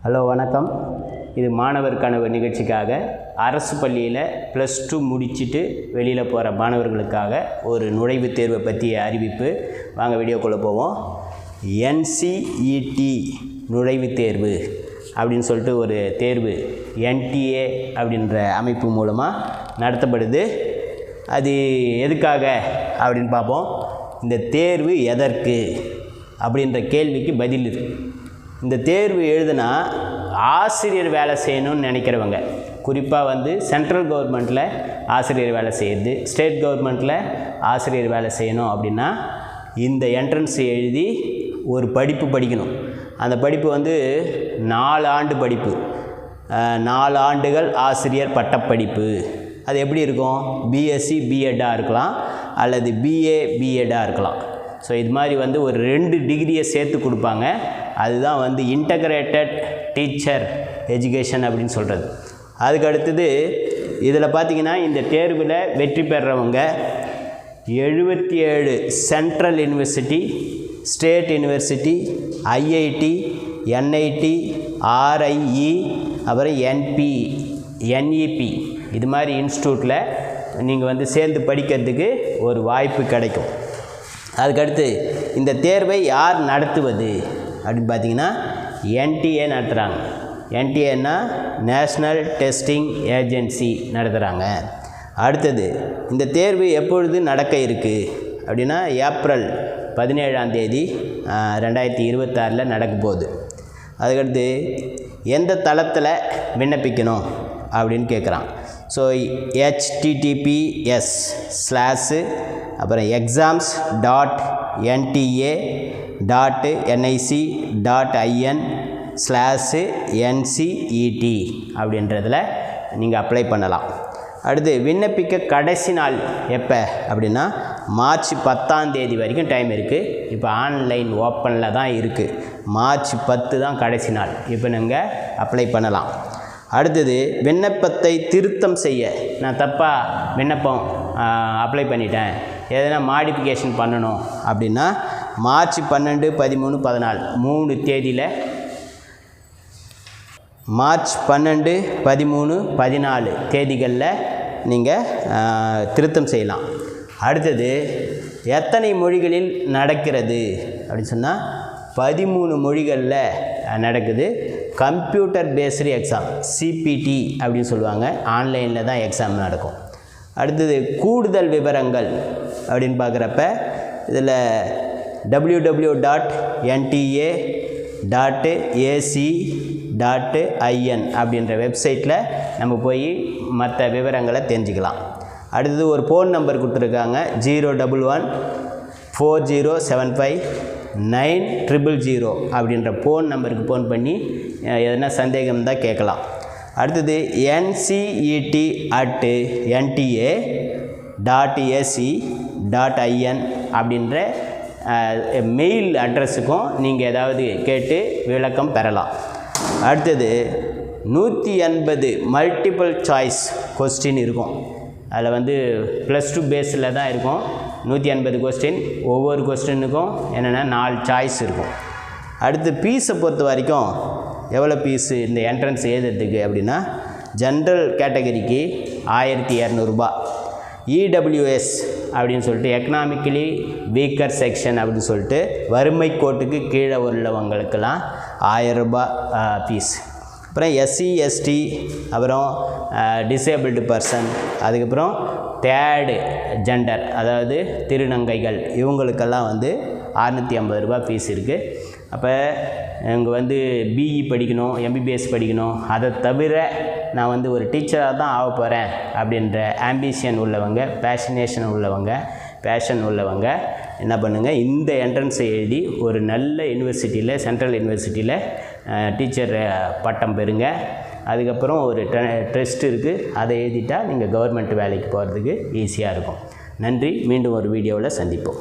Hello வணக்கம். இது மாணவர் கனவு நிகழ்ச்சிக்காக அரசு பள்ளியில் +2 முடிச்சுட்டு வெளியில் போகிற மாணவர்களுக்காக ஒரு நுழைவுத் தேர்வை பற்றிய அறிவிப்பு. வாங்க வீடியோக்குள்ளே போவோம். NCET நுழைவுத் தேர்வு அப்படின்னு சொல்லிட்டு ஒரு தேர்வு NTA அப்படின்ற அமைப்பு மூலமாக நடத்தப்படுது. அது எதுக்காக அப்படின்னு பார்ப்போம். இந்த தேர்வு எதற்கு அப்படின்ற கேள்விக்கு பதில் இருக்குது. இந்த தேர்வு எழுதுனா ஆசிரியர் வேலை செய்யணும்னு நினைக்கிறவங்க, குறிப்பாக சென்ட்ரல் கவர்மெண்ட்டில் ஆசிரியர் வேலை செய்யுது, ஸ்டேட் கவர்மெண்ட்டில் ஆசிரியர் வேலை செய்யணும் அப்படின்னா இந்த என்ட்ரன்ஸ் எழுதி ஒரு படிப்பு படிக்கணும். அந்த படிப்பு 4 ஆண்டு படிப்பு, 4 ஆண்டுகள் ஆசிரியர் பட்டப்படிப்பு. அது எப்படி இருக்கும்? BSc B.Ed-ஆக இருக்கலாம் அல்லது BA B.Ed-ஆக இருக்கலாம். ஸோ இது மாதிரி ஒரு 2 டிகிரியை சேர்த்து கொடுப்பாங்க. அதுதான் இன்டகிரேட்டட் டீச்சர் எஜுகேஷன் அப்படின்னு சொல்கிறது. அதுக்கு அடுத்தது இதில் பார்த்திங்கன்னா இந்த தேர்வில் வெற்றி பெறவங்க 77 central university, state university, IIT, NIT, RIE, அப்புறம் NEP இது மாதிரி இன்ஸ்டியூட்டில் நீங்கள் சேர்ந்து படிக்கிறதுக்கு ஒரு வாய்ப்பு கிடைக்கும். அதுக்கடுத்து இந்த தேர்வை யார் நடத்துவது அப்படின்னு பார்த்தீங்கன்னா NTA நடத்துகிறாங்க. NTAன்னா நேஷ்னல் டெஸ்டிங் ஏஜென்சி நடத்துகிறாங்க. அடுத்தது இந்த தேர்வு எப்பொழுது நடக்க இருக்குது அப்படின்னா ஏப்ரல் 17ஆம் தேதி 2026 நடக்க போகுது. அதுக்கடுத்து எந்த தளத்தில் விண்ணப்பிக்கணும் அப்படின்னு கேட்குறான். ஸோ https/ அப்புறம் exams.ntic.in/NCET அப்படின்றதில் நீங்கள் அப்ளை பண்ணலாம். அடுத்து விண்ணப்பிக்க கடைசி நாள் எப்போ அப்படின்னா மார்ச் 10ஆம் தேதி வரைக்கும் டைம் இருக்குது. இப்போ ஆன்லைன் ஓப்பனில் தான் இருக்குது. மார்ச் 10 தான் கடைசி நாள். இப்போ நீங்கள் அப்ளை பண்ணலாம். அடுத்தது விண்ணப்பத்தை திருத்தம் செய்ய, நான் தப்பாக விண்ணப்பம் அப்ளை பண்ணிட்டேன், எதனா மாடிஃபிகேஷன் பண்ணணும் அப்படின்னா மார்ச் 12, 13, 14 3 தேதியில் மார்ச் 12, 13, 14 தேதிகளில் நீங்கள் திருத்தம் செய்யலாம். அடுத்தது எத்தனை மொழிகளில் நடக்கிறது அப்படின்னு சொன்னால் 13 மொழிகளில் நடக்குது. கம்ப்யூட்டர் பேஸ்டு எக்ஸாம், CPT அப்படின்னு சொல்லுவாங்க. ஆன்லைனில் தான் எக்ஸாம் நடக்கும். அடுத்தது கூடுதல் விவரங்கள் அப்படின்னு பார்க்குறப்ப இதில் www.nta.ac.in அப்படின்ற வெப்சைட்டில் நம்ம போய் மற்ற விவரங்களை தெரிஞ்சுக்கலாம். அடுத்தது ஒரு ஃபோன் நம்பர் கொடுத்துருக்காங்க, 011-4075-9000 அப்படின்ற ஃபோன் நம்பருக்கு ஃபோன் பண்ணி எதனா சந்தேகம் தான் கேட்கலாம். அடுத்தது NCET@nta.ac.in அப்படின்ற மெயில் அட்ரஸுக்கும் நீங்கள் ஏதாவது கேட்டு விளக்கம் பெறலாம். அடுத்தது 180 மல்டிபிள் சாய்ஸ் கொஸ்டின் இருக்கும். அதில் +2 பேஸில் தான் இருக்கும். 180 கொஸ்டின். ஒவ்வொரு கொஸ்டினுக்கும் என்னென்னா 4 சாய்ஸ் இருக்கும். அடுத்து ஃபீஸை பொறுத்த வரைக்கும் எவ்வளோ ஃபீஸு இந்த என்ட்ரன்ஸ் எழுதுறதுக்கு அப்படின்னா ஜென்ரல் கேட்டகரிக்கு 1200 ரூபா, EWS அப்படின்னு சொல்லிட்டு எக்கனாமிக்கலி வீக்கர் செக்ஷன் அப்படின்னு சொல்லிட்டு வறுமை கோட்டுக்கு கீழே உள்ளவங்களுக்கெல்லாம் 1000 ரூபா ஃபீஸ். அப்புறம் SC ST, அப்புறம் டிசேபிள்டு பர்சன், அதுக்கப்புறம் தேர்டு ஜெண்டர் அதாவது திருநங்கைகள், இவங்களுக்கெல்லாம் 650 ரூபா ஃபீஸ் இருக்குது. அப்போ இங்கே BE படிக்கணும், MBBS படிக்கணும், அதை தவிர நான் ஒரு டீச்சராக தான் ஆக போகிறேன் அப்படின்ற ஆம்பிஷன் உள்ளவங்க, பேஷன் உள்ளவங்க என்ன பண்ணுங்கள், இந்த என்ட்ரன்ஸை எழுதி ஒரு நல்ல யூனிவர்சிட்டியில், சென்ட்ரல் யூனிவர்சிட்டியில் டீச்சர் பட்டம் பெறுங்க. அதுக்கப்புறம் ஒரு டெஸ்ட் இருக்குது, அதை எழுதிட்டால் நீங்கள் கவர்மெண்ட் வேலைக்கு போகிறதுக்கு ஈஸியாக இருக்கும். நன்றி. மீண்டும் ஒரு வீடியோவில் சந்திப்போம்.